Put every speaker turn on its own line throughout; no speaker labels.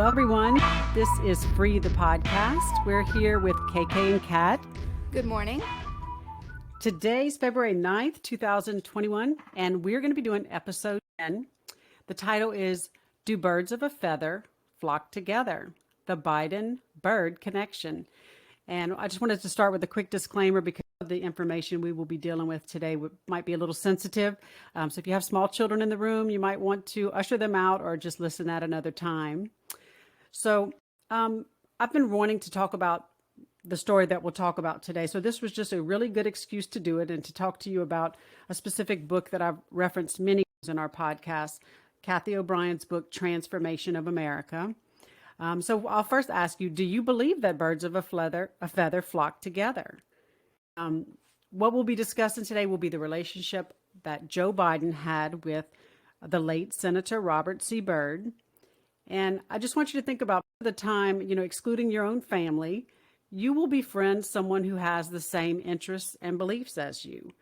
Well, everyone, this is Free the Podcast. We're here with KK and Kat.
Good morning.
Today's February 9th, 2021, and we're going to be doing episode 10. The title is Do Birds of a Feather Flock Together? The Biden-Byrd Connection. And I just wanted to start with a quick disclaimer because of the information we will be dealing with today might be a little sensitive. So if you have small children in the room, you might want to usher them out or just listen at another time. So I've been wanting to talk about the story that we'll talk about today. So this was just a really good excuse to do it and to talk to you about a specific book that I've referenced many times in our podcast, Cathy O'Brien's book, Transformation of America. So I'll first ask you, do you believe that birds of a feather flock together? What we'll be discussing today will be the relationship that Joe Biden had with the late Senator Robert C. Byrd. And I just want you to think about the time, excluding your own family, you will befriend someone who has the same interests and beliefs as you.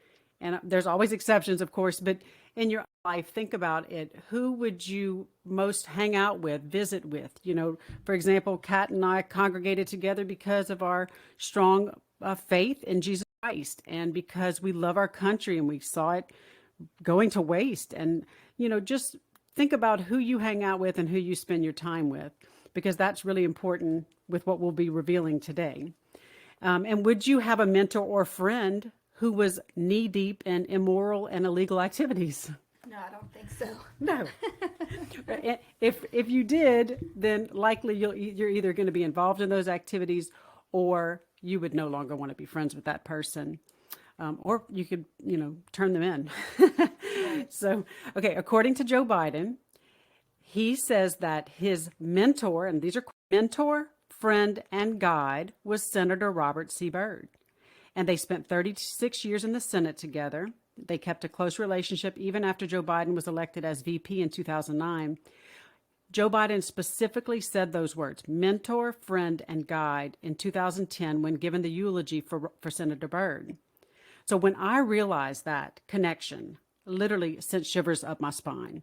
And there's always exceptions, of course, but in your life, think about it. Who would you most hang out with, visit with? For example, Kat and I congregated together because of our strong faith in Jesus Christ and because we love our country and we saw it going to waste. And, just think about who you hang out with and who you spend your time with, because that's really important with what we'll be revealing today. And would you have a mentor or friend who was knee-deep in immoral and illegal activities?
No, I don't think so.
No. If you did, then likely you're either going to be involved in those activities or you would no longer want to be friends with that person. Or you could, turn them in. So, okay, according to Joe Biden, he says that his mentor, and these are mentor, friend, and guide, was Senator Robert C. Byrd. And they spent 36 years in the Senate together. They kept a close relationship even after Joe Biden was elected as VP in 2009. Joe Biden specifically said those words, mentor, friend, and guide, in 2010 when given the eulogy for Senator Byrd. So when I realized that connection, literally sent shivers up my spine.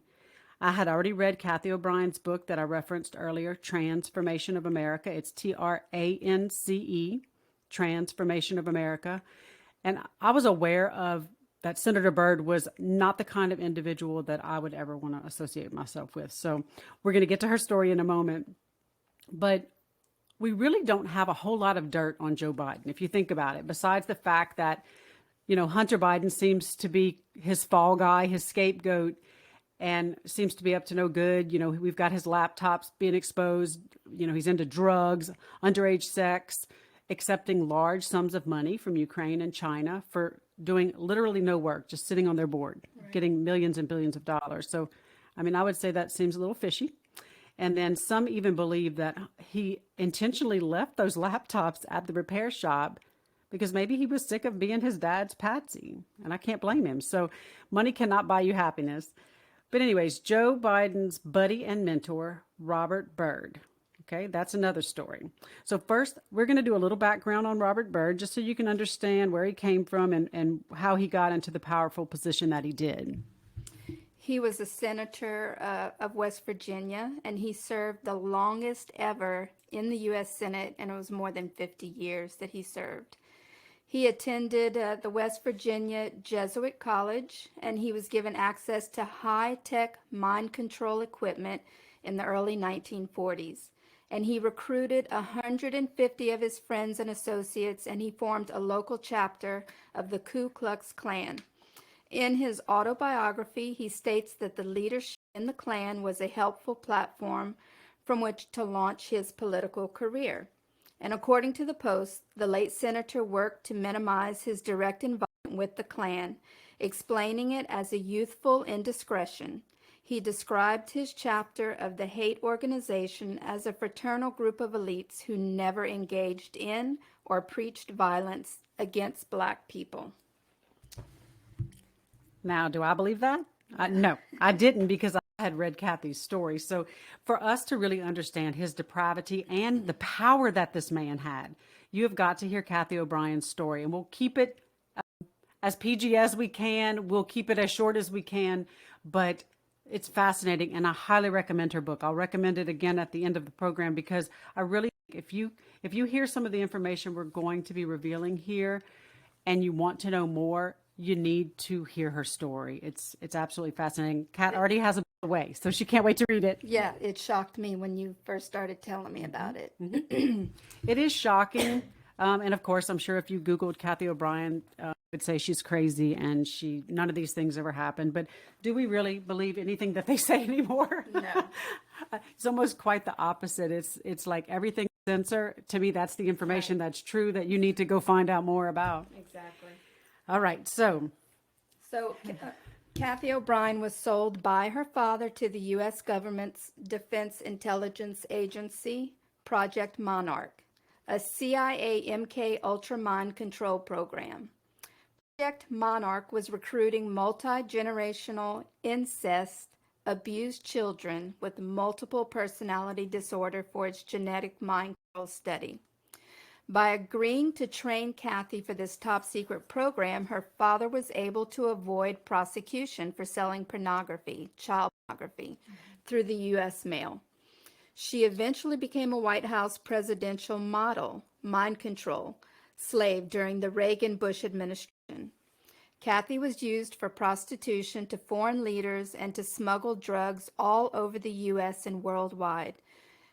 I had already read Cathy O'Brien's book that I referenced earlier, Transformation of America. It's TRANCE, Transformation of America. And I was aware of that Senator Byrd was not the kind of individual that I would ever want to associate myself with. So we're going to get to her story in a moment. But we really don't have a whole lot of dirt on Joe Biden, if you think about it, besides the fact that Hunter Biden seems to be his fall guy, his scapegoat, and seems to be up to no good. We've got his laptops being exposed. He's into drugs, underage sex, accepting large sums of money from Ukraine and China for doing literally no work, just sitting on their board, right, getting millions and billions of dollars. So, I would say that seems a little fishy. And then some even believe that he intentionally left those laptops at the repair shop because maybe he was sick of being his dad's patsy. And I can't blame him. So money cannot buy you happiness. But anyways, Joe Biden's buddy and mentor, Robert Byrd. Okay, that's another story. So first, we're going to do a little background on Robert Byrd, just so you can understand where he came from and how he got into the powerful position that he did.
He was a senator of West Virginia, and he served the longest ever in the U.S. Senate, and it was more than 50 years that he served. He attended the West Virginia Jesuit College, and he was given access to high-tech mind control equipment in the early 1940s. And he recruited 150 of his friends and associates, and he formed a local chapter of the Ku Klux Klan. In his autobiography, he states that the leadership in the Klan was a helpful platform from which to launch his political career. And according to the Post, the late senator worked to minimize his direct involvement with the Klan, explaining it as a youthful indiscretion. He described his chapter of the hate organization as a fraternal group of elites who never engaged in or preached violence against Black people.
Now, do I believe that? No, I didn't, because I had read Cathy's story. So for us to really understand his depravity and the power that this man had, you have got to hear Cathy O'Brien's story. And we'll keep it as PG as we can. We'll keep it as short as we can. But It's fascinating, and I highly recommend her book. I'll recommend it again at the end of the program because I really think if you hear some of the information we're going to be revealing here and you want to know more, you need to hear her story. It's absolutely fascinating. Kat already has a book away, so she can't wait to read it.
Yeah, it shocked me when you first started telling me about it.
It is shocking. And of course, I'm sure if you Googled Cathy O'Brien, would say she's crazy and none of these things ever happened. But do we really believe anything that they say anymore?
No.
It's almost quite the opposite. It's like everything censor. To me, that's the information that's true that you need to go find out more about.
Exactly.
All right. So
Cathy O'Brien was sold by her father to the U.S. government's Defense Intelligence Agency, Project Monarch, a CIA MK Ultra mind control program. Project Monarch was recruiting multi-generational incest abused children with multiple personality disorder for its genetic mind control study. By agreeing to train Cathy for this top secret program, her father was able to avoid prosecution for selling pornography, child pornography, through the U.S. mail. She eventually became a White House presidential model, mind control, slave during the Reagan-Bush administration. Cathy was used for prostitution to foreign leaders and to smuggle drugs all over the U.S. and worldwide.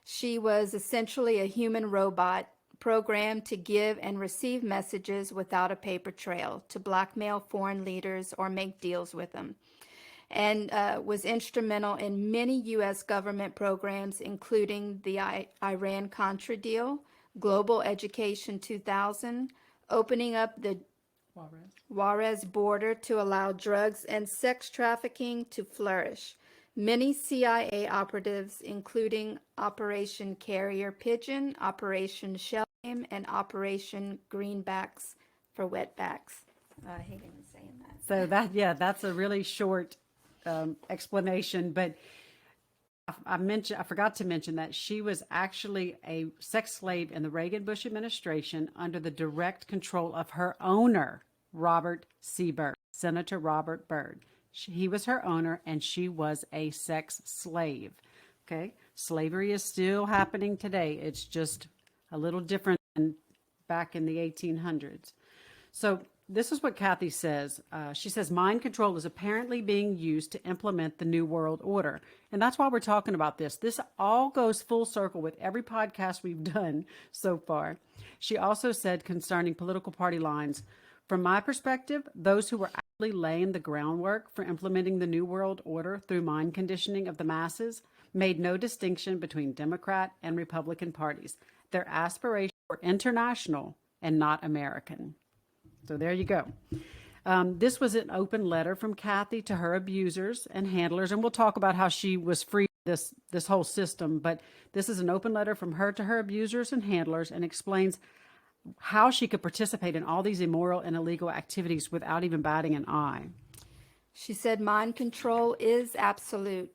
She was essentially a human robot programmed to give and receive messages without a paper trail, to blackmail foreign leaders or make deals with them, and was instrumental in many U.S. government programs, including the Iran-Contra deal, Global Education 2000, opening up the Juarez border to allow drugs and sex trafficking to flourish. Many CIA operatives, including Operation Carrier Pigeon, Operation Shell Game, and Operation Greenbacks for Wetbacks. I hate even saying that.
So that's a really short explanation, but I forgot to mention that she was actually a sex slave in the Reagan-Bush administration under the direct control of her owner, Robert C. Byrd, Senator Robert Byrd. He was her owner, and she was a sex slave. Okay, slavery is still happening today. It's just a little different than back in the 1800s. So this is what Cathy says. She says, mind control is apparently being used to implement the New World Order. And that's why we're talking about this. This all goes full circle with every podcast we've done so far. She also said concerning political party lines, from my perspective, those who were actually laying the groundwork for implementing the New World Order through mind conditioning of the masses made no distinction between Democrat and Republican parties. Their aspirations were international and not American. So there you go. This was an open letter from Cathy to her abusers and handlers, and we'll talk about how she was free of this whole system. But this is an open letter from her to her abusers and handlers, and explains how she could participate in all these immoral and illegal activities without even batting an eye.
She said mind control is absolute.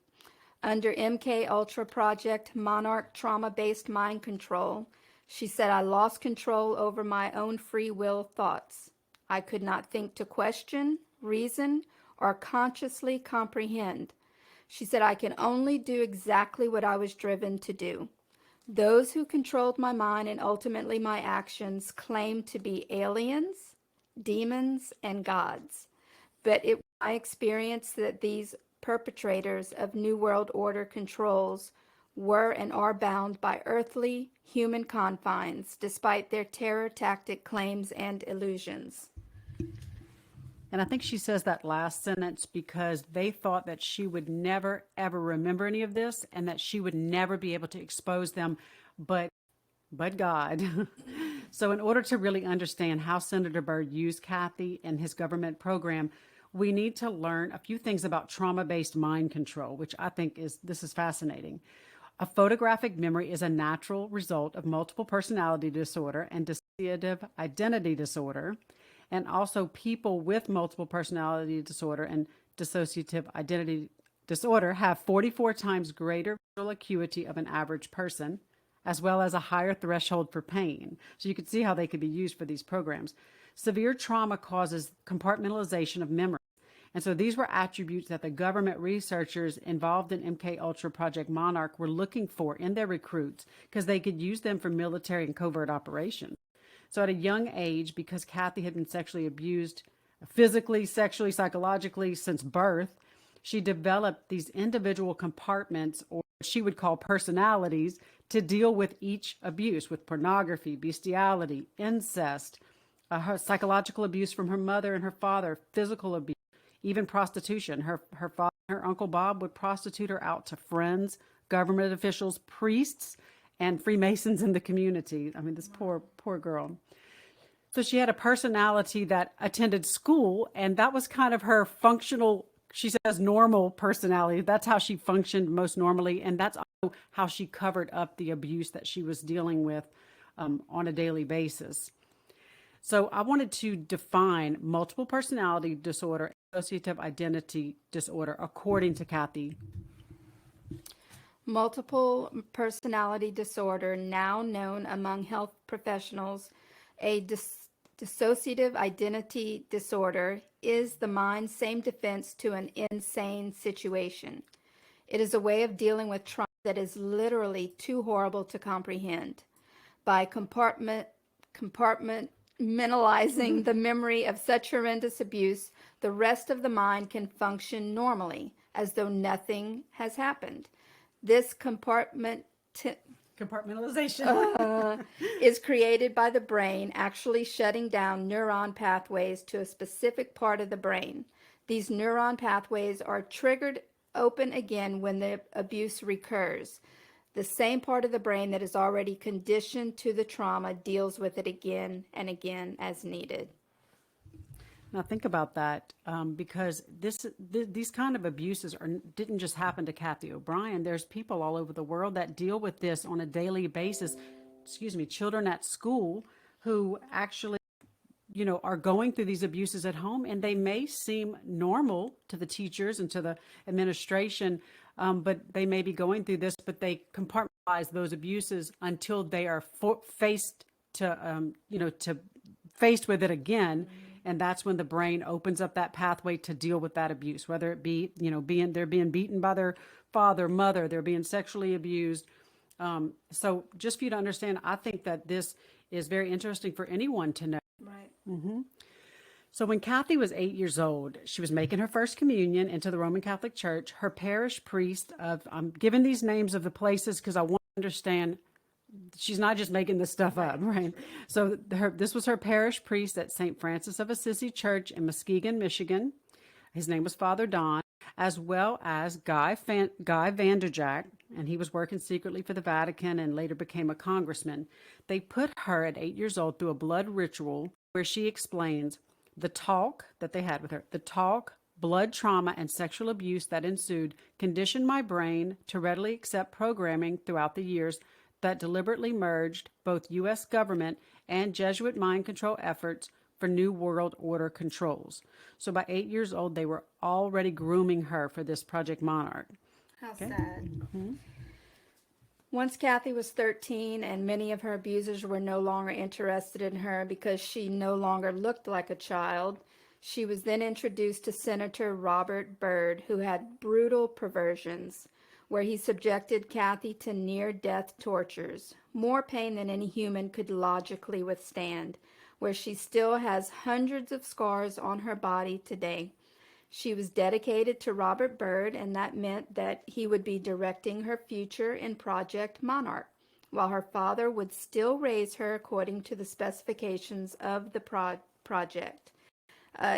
Under MK Ultra Project Monarch trauma-based mind control, she said, I lost control over my own free will thoughts. I could not think to question, reason, or consciously comprehend. She said, I can only do exactly what I was driven to do. Those who controlled my mind and ultimately my actions claimed to be aliens, demons, and gods. But it was my experience that these perpetrators of New World Order controls were and are bound by earthly, human confines, despite their terror tactic claims and illusions.
And I think she says that last sentence because they thought that she would never, ever remember any of this and that she would never be able to expose them, but God. So in order to really understand how Senator Byrd used Cathy and his government program, we need to learn a few things about trauma-based mind control, which I think this is fascinating. A photographic memory is a natural result of multiple personality disorder and dissociative identity disorder. And also people with multiple personality disorder and dissociative identity disorder have 44 times greater visual acuity of an average person, as well as a higher threshold for pain. So you can see how they could be used for these programs. Severe trauma causes compartmentalization of memory, And so these were attributes that the government researchers involved in MK Ultra Project Monarch were looking for in their recruits because they could use them for military and covert operations. So at a young age, because Cathy had been sexually abused physically, sexually, psychologically since birth, she developed these individual compartments, or she would call personalities, to deal with each abuse, with pornography, bestiality, incest, her psychological abuse from her mother and her father, physical abuse, even prostitution. Her father, her Uncle Bob, would prostitute her out to friends, government officials, priests, and Freemasons in the community. I mean, this poor girl. So she had a personality that attended school, and that was kind of her functional, she says, normal personality. That's how she functioned most normally, and that's also how she covered up the abuse that she was dealing with on a daily basis. So I wanted to define multiple personality disorder, dissociative identity disorder, according to Cathy.
Multiple personality disorder, now known among health professionals, a dissociative identity disorder, is the mind's same defense to an insane situation. It is a way of dealing with trauma that is literally too horrible to comprehend. By compartmentalizing the memory of such horrendous abuse, the rest of the mind can function normally, as though nothing has happened. This
Compartmentalization
is created by the brain actually shutting down neuron pathways to a specific part of the brain. These neuron pathways are triggered open again when the abuse recurs. The same part of the brain that is already conditioned to the trauma deals with it again and again as needed.
Now think about that, because these kind of abuses didn't just happen to Cathy O'Brien. There's people all over the world that deal with this on a daily basis. Children at school who actually, are going through these abuses at home, and they may seem normal to the teachers and to the administration, but they may be going through this, but they compartmentalize those abuses until they are faced with it again. And that's when the brain opens up that pathway to deal with that abuse, whether it be, they're being beaten by their father, mother, they're being sexually abused. So just for you to understand, I think that this is very interesting for anyone to know.
Right.
Mm-hmm. So when Cathy was 8 years old, she was making her first communion into the Roman Catholic Church. Her parish priest I'm giving these names of the places because I want to understand she's not just making this stuff up, right? So this was her parish priest at St. Francis of Assisi Church in Muskegon, Michigan. His name was Father Don, as well as Guy Vanderjack, and he was working secretly for the Vatican and later became a congressman. They put her at 8 years old through a blood ritual where she explains the talk that they had with her. The talk, blood trauma, and sexual abuse that ensued conditioned my brain to readily accept programming throughout the years that deliberately merged both U.S. government and Jesuit mind control efforts for New World Order controls. So by 8 years old, they were already grooming her for this Project Monarch.
How sad. Mm-hmm. Once Cathy was 13 and many of her abusers were no longer interested in her because she no longer looked like a child, she was then introduced to Senator Robert Byrd, who had brutal perversions, where he subjected Cathy to near-death tortures, more pain than any human could logically withstand, where she still has hundreds of scars on her body today. She was dedicated to Robert Byrd, and that meant that he would be directing her future in Project Monarch, while her father would still raise her according to the specifications of the project.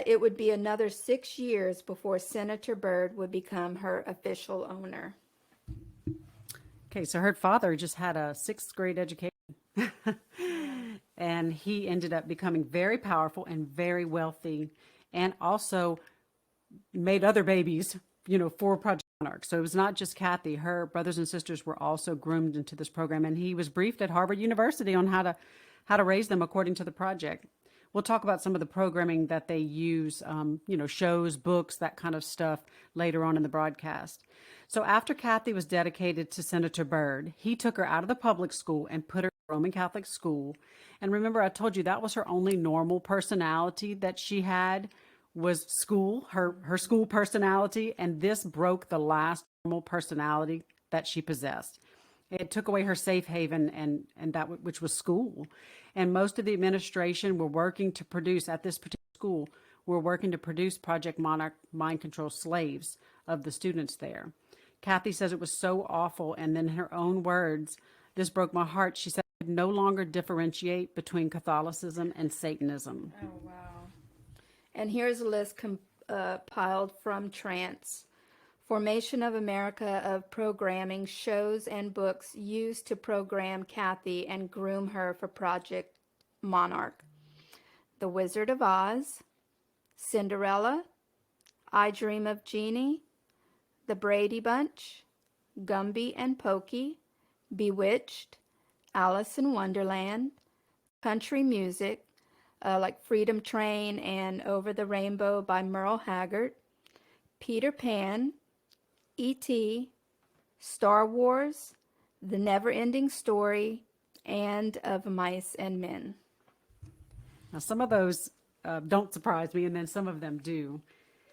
It would be another 6 years before Senator Byrd would become her official owner.
Okay, so her father just had a 6th grade education. And he ended up becoming very powerful and very wealthy, and also made other babies, for Project Monarch. So it was not just Cathy. Her brothers and sisters were also groomed into this program, and he was briefed at Harvard University on how to raise them according to the project. We'll talk about some of the programming that they use, shows, books, that kind of stuff later on in the broadcast. So after Cathy was dedicated to Senator Byrd, he took her out of the public school and put her in a Roman Catholic school. And remember, I told you that was her only normal personality that she had, was school, her school personality, and this broke the last normal personality that she possessed. It took away her safe haven and which was school. And most of the administration were working to produce at this particular school were working to produce Project Monarch mind control slaves of the students there. Cathy says it was so awful, and then in her own words, this broke my heart. She said, "I could no longer differentiate between Catholicism and Satanism."
Oh, wow. And here's a list compiled from Trance. Formation of America of programming, shows, and books used to program Cathy and groom her for Project Monarch. The Wizard of Oz, Cinderella, I Dream of Jeannie, The Brady Bunch, Gumby and Pokey, Bewitched, Alice in Wonderland, country music like Freedom Train and Over the Rainbow by Merle Haggard, Peter Pan, E.T., Star Wars, The Never-Ending Story, and Of Mice and Men.
Now, some of those don't surprise me, and then some of them do.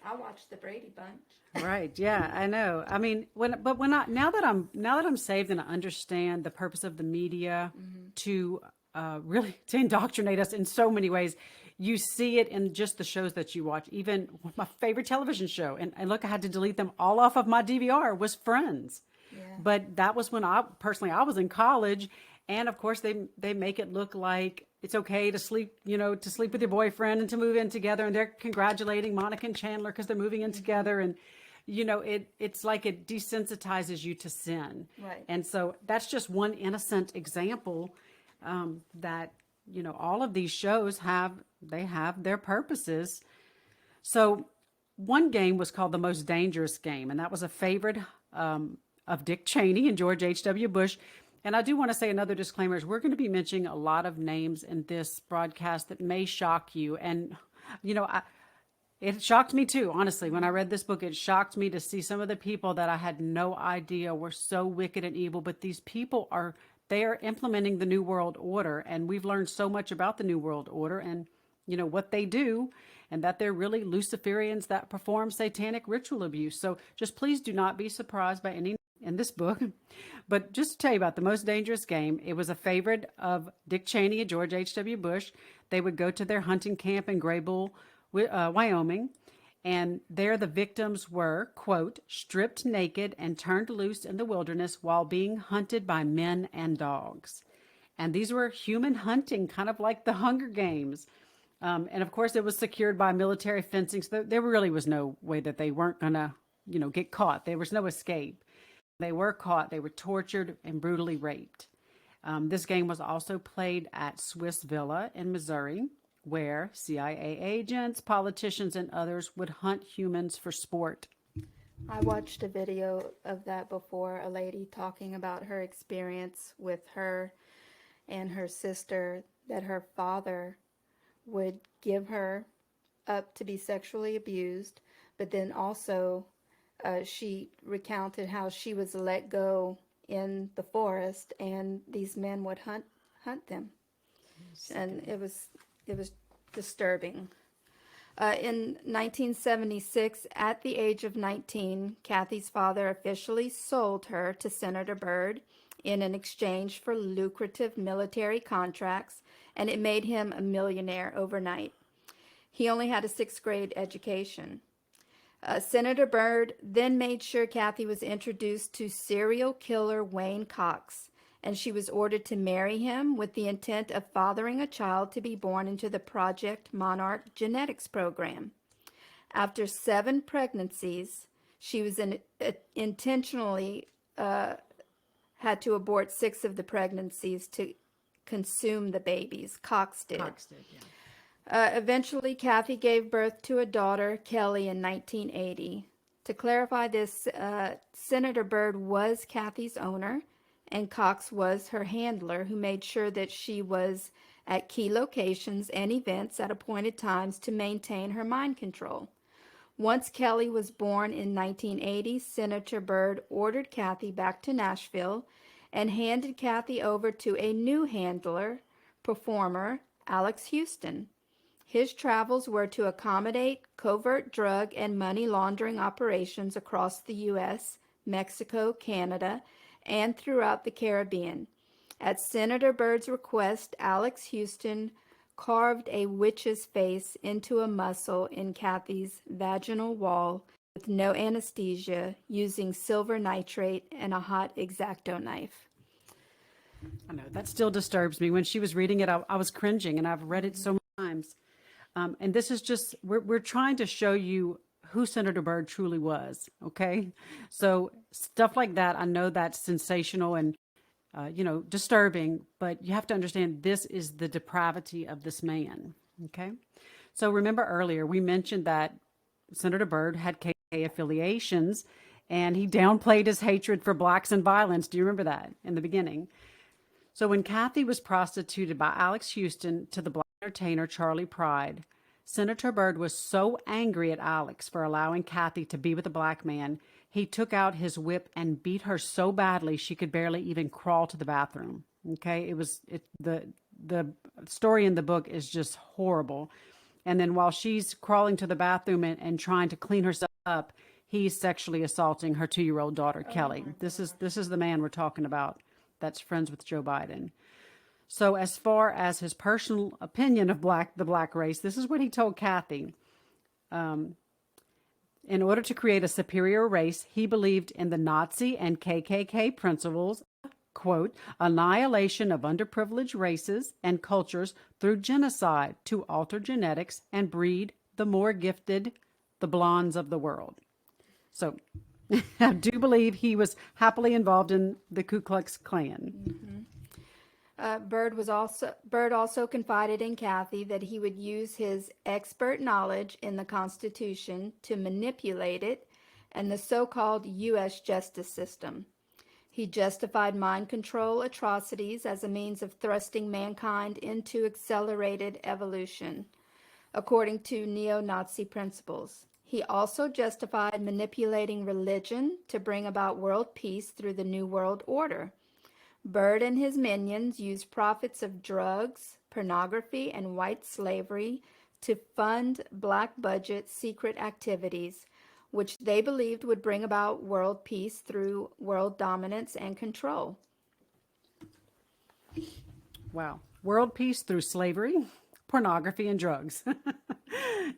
I watched The Brady Bunch.
Right. Yeah, I know. I mean, now that I'm saved and I understand the purpose of the media to really to indoctrinate us in so many ways, you see it in just the shows that you watch. Even my favorite television show, and look, I had to delete them all off of my DVR, was Friends.
Yeah.
But that was when I was in college, and of course they make it look like it's okay to sleep, to sleep with your boyfriend and to move in together, and they're congratulating Monica and Chandler because they're moving in together, and it's like it desensitizes you to sin.
Right.
And so that's just one innocent example that all of these shows have their purposes. So one game was called The Most Dangerous Game, and that was a favorite of Dick Cheney and George H.W. Bush. And I do want to say another disclaimer is we're going to be mentioning a lot of names in this broadcast that may shock you. And, it shocked me too, honestly. When I read this book, it shocked me to see some of the people that I had no idea were so wicked and evil. But these people they are implementing the New World Order. And we've learned so much about the New World Order and, what they do, and that they're really Luciferians that perform satanic ritual abuse. So just please do not be surprised by any in this book. But just to tell you about The Most Dangerous Game, it was a favorite of Dick Cheney and George H.W. Bush. They would go to their hunting camp in Graybull, Wyoming, and there the victims were, quote, stripped naked and turned loose in the wilderness while being hunted by men and dogs. And these were human hunting, kind of like the Hunger Games. And of course, it was secured by military fencing. So there really was no way that they weren't going to, get caught. There was no escape. They were caught. They were tortured and brutally raped. This game was also played at Swiss Villa in Missouri, where CIA agents, politicians, and others would hunt humans for sport.
I watched a video of that before, a lady talking about her experience with her and her sister, that her father would give her up to be sexually abused, but then also she recounted how she was let go in the forest and these men would hunt them. And it was disturbing. In 1976, at the age of 19, Cathy's father officially sold her to Senator Byrd in an exchange for lucrative military contracts, and it made him a millionaire overnight. He only had a 6th grade education. Senator Byrd then made sure Cathy was introduced to serial killer Wayne Cox, and she was ordered to marry him with the intent of fathering a child to be born into the Project Monarch genetics program. After 7 pregnancies, she was intentionally had to abort 6 of the pregnancies to consume the babies. Cox did. Yeah. Eventually, Cathy gave birth to a daughter, Kelly, in 1980. To clarify this, Senator Byrd was Cathy's owner, and Cox was her handler who made sure that she was at key locations and events at appointed times to maintain her mind control. Once Kelly was born in 1980, Senator Byrd ordered Cathy back to Nashville and handed Cathy over to a new handler, performer, Alex Houston. His travels were to accommodate covert drug and money laundering operations across the U.S., Mexico, Canada, and throughout the Caribbean. At Senator Byrd's request, Alex Houston carved a witch's face into a muscle in Cathy's vaginal wall with no anesthesia, using silver nitrate and a hot X-Acto knife.
I know that still disturbs me. When she was reading it, I was cringing, and I've read it so many times. And this is just, we're trying to show you who Senator Byrd truly was. Okay. So stuff like that, I know that's sensational and, disturbing, but you have to understand this is the depravity of this man. Okay. So remember earlier, we mentioned that Senator Byrd had KKK affiliations and he downplayed his hatred for blacks and violence. Do you remember that in the beginning? So when Cathy was prostituted by Alex Houston to the black entertainer Charlie Pride, Senator Byrd was so angry at Alex for allowing Cathy to be with a black man, he took out his whip and beat her so badly she could barely even crawl to the bathroom. Okay, the story in the book is just horrible. And then while she's crawling to the bathroom and trying to clean herself up, he's sexually assaulting her 2-year-old daughter, Kelly. This is the man we're talking about that's friends with Joe Biden. So as far as his personal opinion of the black race, this is what he told Cathy. In order to create a superior race, he believed in the Nazi and KKK principles, quote, annihilation of underprivileged races and cultures through genocide to alter genetics and breed the more gifted, the blondes of the world. So I do believe he was happily involved in the Ku Klux Klan.
Mm-hmm. Byrd also confided in Cathy that he would use his expert knowledge in the Constitution to manipulate it and the so-called U.S. justice system. He justified mind control atrocities as a means of thrusting mankind into accelerated evolution, according to neo-Nazi principles. He also justified manipulating religion to bring about world peace through the New World Order. Byrd and his minions used profits of drugs, pornography, and white slavery to fund black budget secret activities, which they believed would bring about world peace through world dominance and control.
Wow. World peace through slavery, pornography, and drugs.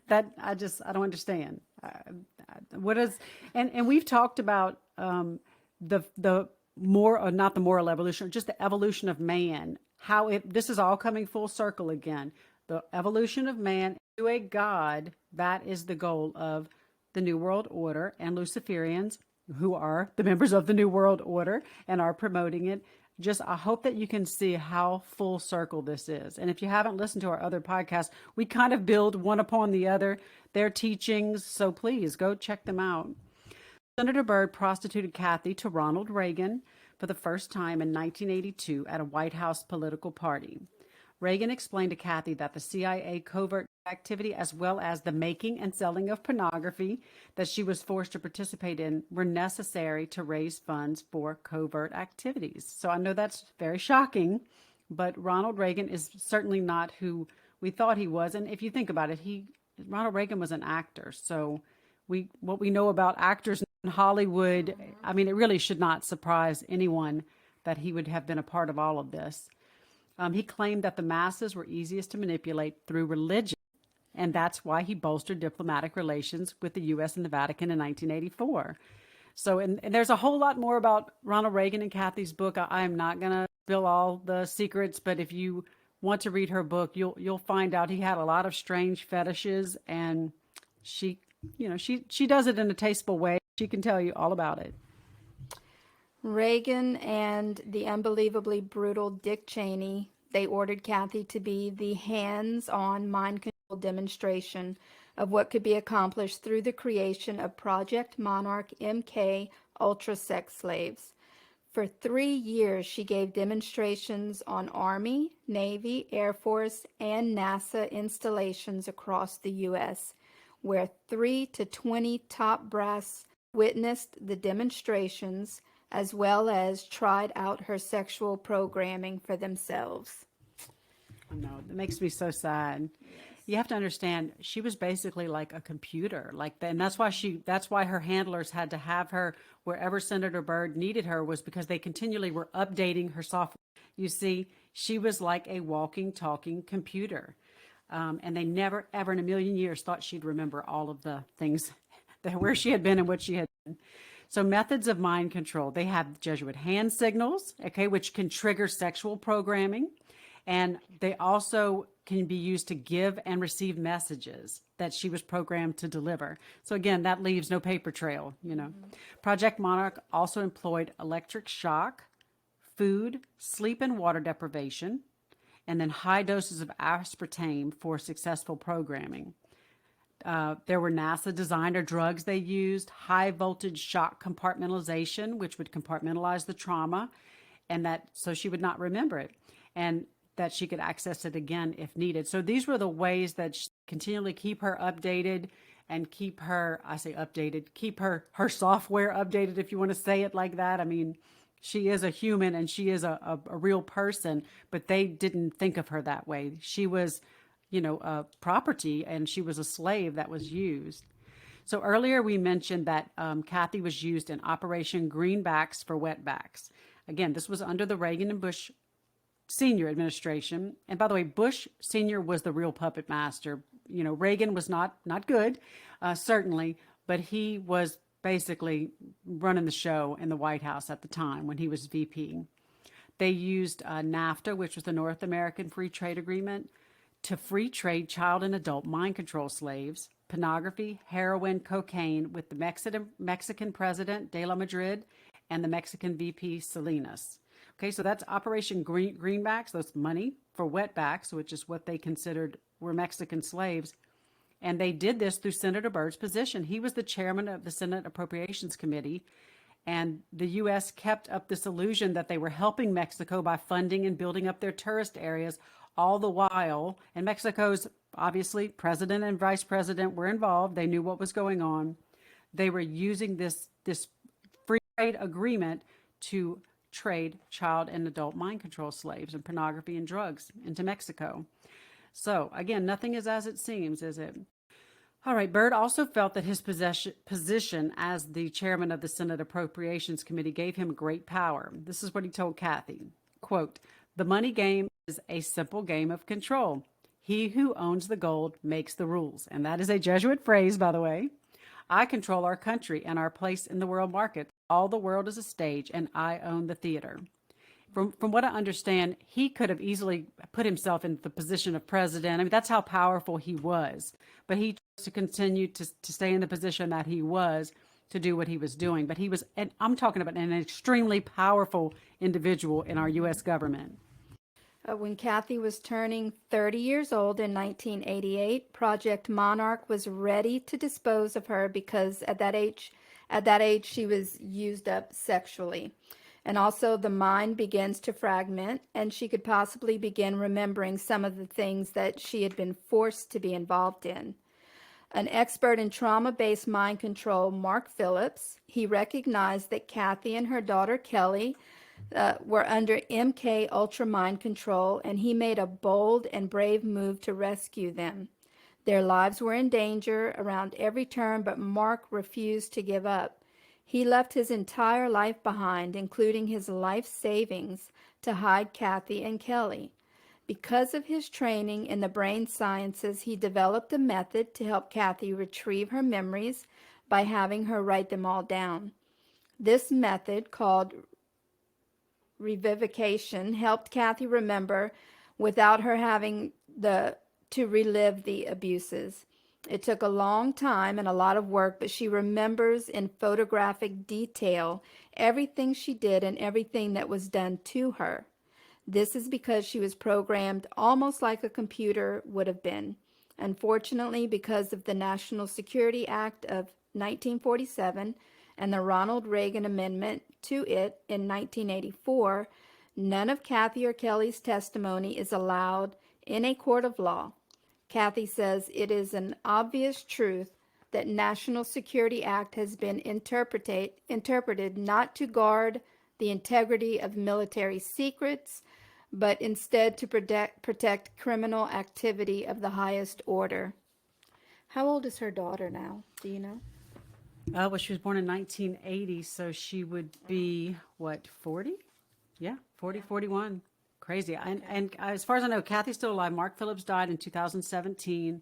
That I don't understand. What is, and we've talked about the more, or not the moral evolution, or just the evolution of man, this is all coming full circle again. The evolution of man to a God, that is the goal of the New World Order and Luciferians, who are the members of the New World Order and are promoting it. I hope that you can see how full circle this is. And if you haven't listened to our other podcasts, we kind of build one upon the other, their teachings. So please go check them out. Senator Byrd prostituted Cathy to Ronald Reagan for the first time in 1982 at a White House political party. Reagan explained to Cathy that the CIA covert activity, as well as the making and selling of pornography that she was forced to participate in, were necessary to raise funds for covert activities. So I know that's very shocking, but Ronald Reagan is certainly not who we thought he was. And if you think about it, Ronald Reagan was an actor. So what we know about actors in Hollywood, I mean, it really should not surprise anyone that he would have been a part of all of this. He claimed that the masses were easiest to manipulate through religion, and that's why he bolstered diplomatic relations with the U.S. and the Vatican in 1984. So, and there's a whole lot more about Ronald Reagan in Cathy's book. I am not going to spill all the secrets, but if you want to read her book, you'll find out he had a lot of strange fetishes, and she does it in a tasteful way. She can tell you all about it.
Reagan and the unbelievably brutal Dick Cheney, they ordered Cathy to be the hands-on mind control demonstration of what could be accomplished through the creation of Project Monarch MK Ultra Sex Slaves. For 3 years, she gave demonstrations on Army, Navy, Air Force, and NASA installations across the U.S., where 3 to 20 top brass witnessed the demonstrations, as well as tried out her sexual programming for themselves.
I know, that makes me so sad. You have to understand, she was basically like a computer, like that, and that's why her handlers had to have her wherever Senator Byrd needed her, was because they continually were updating her software. You see, she was like a walking, talking computer, and they never, ever in a million years thought she'd remember all of the things that where she had been and what she had done. So methods of mind control, they have Jesuit hand signals, okay, which can trigger sexual programming. And they also can be used to give and receive messages that she was programmed to deliver. So again, that leaves no paper trail, you know. Project Monarch also employed electric shock, food, sleep and water deprivation, and then high doses of aspartame for successful programming. There were NASA designer drugs they used, high voltage shock compartmentalization, which would compartmentalize the trauma, and that so she would not remember it, and that she could access it again if needed. So these were the ways that continually keep her updated and keep her, I say updated, keep her software updated, if you want to say it like that. I mean, she is a human and she is a real person, but they didn't think of her that way. She was, you know, a property, and she was a slave that was used. So earlier we mentioned that Cathy was used in Operation Greenbacks for wetbacks. Again, this was under the Reagan and Bush Senior administration. And by the way, Bush Senior was the real puppet master. You know, Reagan was not good, certainly, but he was basically running the show in the White House at the time when he was VP. They used NAFTA, which was the North American Free Trade Agreement, to free trade child and adult mind control slaves, pornography, heroin, cocaine with the Mexican president, De La Madrid, and the Mexican VP, Salinas. Okay, so that's Operation Greenbacks, that's money for wetbacks, which is what they considered were Mexican slaves. And they did this through Senator Byrd's position. He was the chairman of the Senate Appropriations Committee. And the U.S. kept up this illusion that they were helping Mexico by funding and building up their tourist areas, all the while. And Mexico's, obviously, president and vice president were involved. They knew what was going on. They were using this free trade agreement to trade child and adult mind control slaves and pornography and drugs into Mexico. So again, nothing is as it seems, is it? All right, Byrd also felt that his position as the chairman of the Senate Appropriations Committee gave him great power. This is what he told Cathy, quote, "The money game is a simple game of control. He who owns the gold makes the rules." And that is a Jesuit phrase, by the way. "I control our country and our place in the world market. All the world is a stage, and I own the theater." From what I understand, he could have easily put himself in the position of president. I mean, that's how powerful he was. But he chose to continue to stay in the position that he was to do what he was doing. But he was, and I'm talking about an extremely powerful individual in our U.S. government.
When Cathy was turning 30 years old in 1988, Project Monarch was ready to dispose of her because at that age she was used up sexually. And also the mind begins to fragment, and she could possibly begin remembering some of the things that she had been forced to be involved in. An expert in trauma-based mind control, Mark Phillips, he recognized that Cathy and her daughter Kelly were under MK Ultra mind control, and he made a bold and brave move to rescue them. Their lives were in danger around every turn, but Mark refused to give up. He left his entire life behind, including his life savings, to hide Cathy and Kelly. Because of his training in the brain sciences, he developed a method to help Cathy retrieve her memories by having her write them all down. This method, called revivification, helped Cathy remember without her having to relive the abuses. It took a long time and a lot of work, but she remembers in photographic detail everything she did and everything that was done to her. This is because she was programmed almost like a computer would have been. Unfortunately, because of the National Security Act of 1947 and the Ronald Reagan Amendment to it in 1984, none of Cathy or Kelly's testimony is allowed in a court of law. Cathy says it is an obvious truth that National Security Act has been interpreted not to guard the integrity of military secrets, but instead to protect criminal activity of the highest order. How old is her daughter now? Do you know?
Well, she was born in 1980, so she would be, what, 40? Yeah, 40, 41. Crazy. And as far as I know, Kathy's still alive. Mark Phillips died in 2017.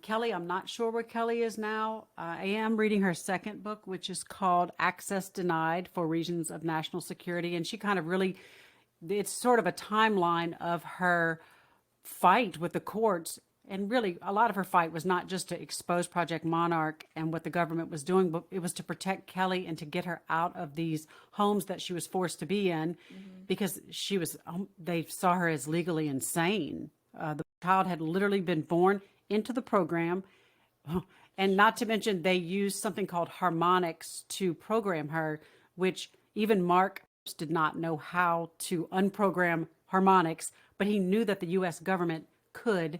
Kelly, I'm not sure where Kelly is now. I am reading her second book, which is called Access Denied for Reasons of National Security. And she kind of really, it's sort of a timeline of her fight with the courts. And really, a lot of her fight was not just to expose Project Monarch and what the government was doing, but it was to protect Kelly and to get her out of these homes that she was forced to be in, because she was, they saw her as legally insane. The child had literally been born into the program. And not to mention, they used something called harmonics to program her, which even Mark did not know how to unprogram harmonics, but he knew that the U.S. government could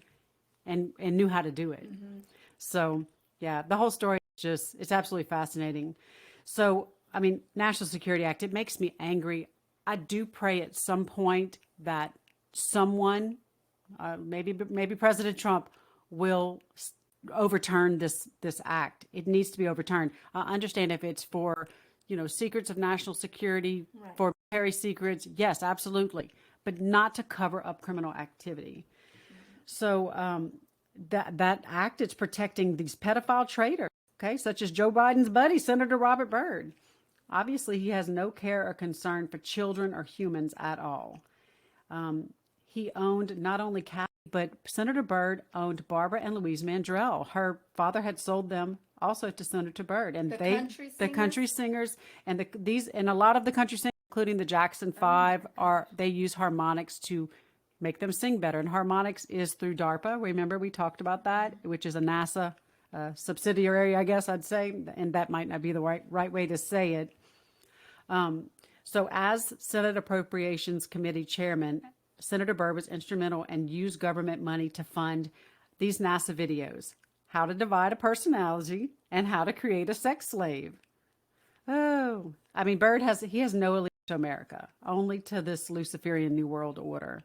and knew how to do it. So, yeah, the whole story is just, it's absolutely fascinating. So, I mean, National Security Act, it makes me angry. I do pray at some point that someone, maybe President Trump, will overturn this act. It needs to be overturned. I understand if it's for, secrets of national security,
Right.
for military secrets, yes, absolutely, but not to cover up criminal activity. So that act, it's protecting these pedophile traitors, okay, such as Joe Biden's buddy, Senator Robert Byrd. Obviously, he has no care or concern for children or humans at all. He owned not only Kathy, but Senator Byrd owned Barbara and Louise Mandrell. Her father had sold them also to Senator Byrd, and the country singers, and and a lot of the country singers, including the Jackson Five, they use harmonics to make them sing better. And harmonics is through DARPA. Remember, we talked about that, which is a NASA subsidiary, I guess I'd say, and that might not be the right way to say it. So as Senate Appropriations Committee chairman, Senator Byrd was instrumental and used government money to fund these NASA videos, how to divide a personality and how to create a sex slave. Oh, I mean, Byrd has no allegiance to America, only to this Luciferian New World Order.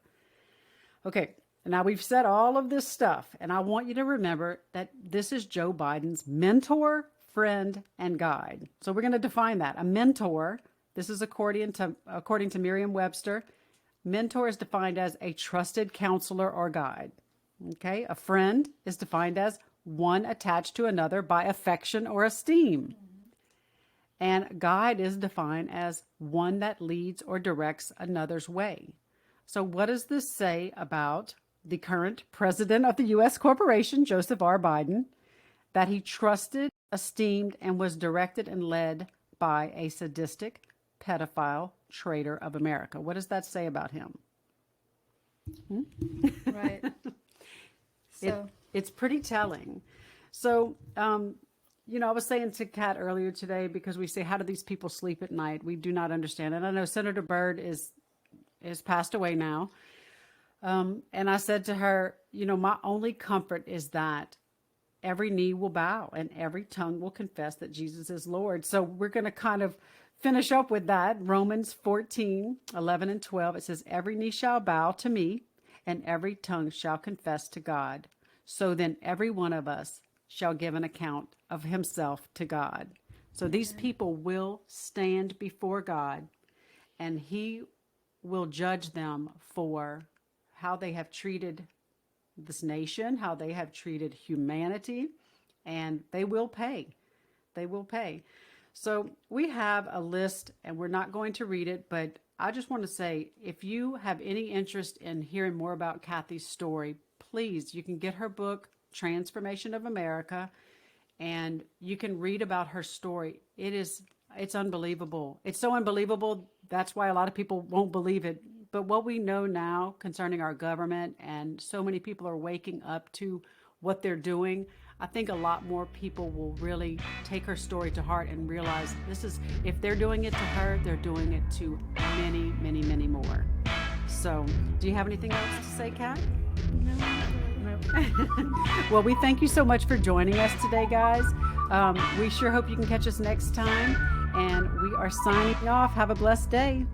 Okay, now we've said all of this stuff, and I want you to remember that this is Joe Biden's mentor, friend, and guide. So we're going to define that. A mentor, this is according to Merriam-Webster, mentor is defined as a trusted counselor or guide. Okay, a friend is defined as one attached to another by affection or esteem. And guide is defined as one that leads or directs another's way. So what does this say about the current president of the U.S. corporation, Joseph R. Biden, that he trusted, esteemed, and was directed and led by a sadistic, pedophile traitor of America? What does that say about him?
Right. So
It's pretty telling. So, I was saying to Kat earlier today, because we say, how do these people sleep at night? We do not understand. And I know Senator Byrd is passed away now. And I said to her, my only comfort is that every knee will bow and every tongue will confess that Jesus is Lord. So we're going to kind of finish up with that. Romans 14:11 and 12. It says, every knee shall bow to me and every tongue shall confess to God. So then every one of us shall give an account of himself to God. So these people will stand before God, and he will judge them for how they have treated this nation, how they have treated humanity, and they will pay. They will pay. So we have a list, and we're not going to read it, but I just want to say, if you have any interest in hearing more about Cathy's story, please, you can get her book, Transformation of America, and you can read about her story. It's unbelievable. It's so unbelievable. That's why a lot of people won't believe it. But what we know now concerning our government, and so many people are waking up to what they're doing, I think a lot more people will really take her story to heart and realize if they're doing it to her, they're doing it to many, many, many more. So, do you have anything else to say, Kat? No. Well, we thank you so much for joining us today, guys. We sure hope you can catch us next time. And we are signing off. Have a blessed day.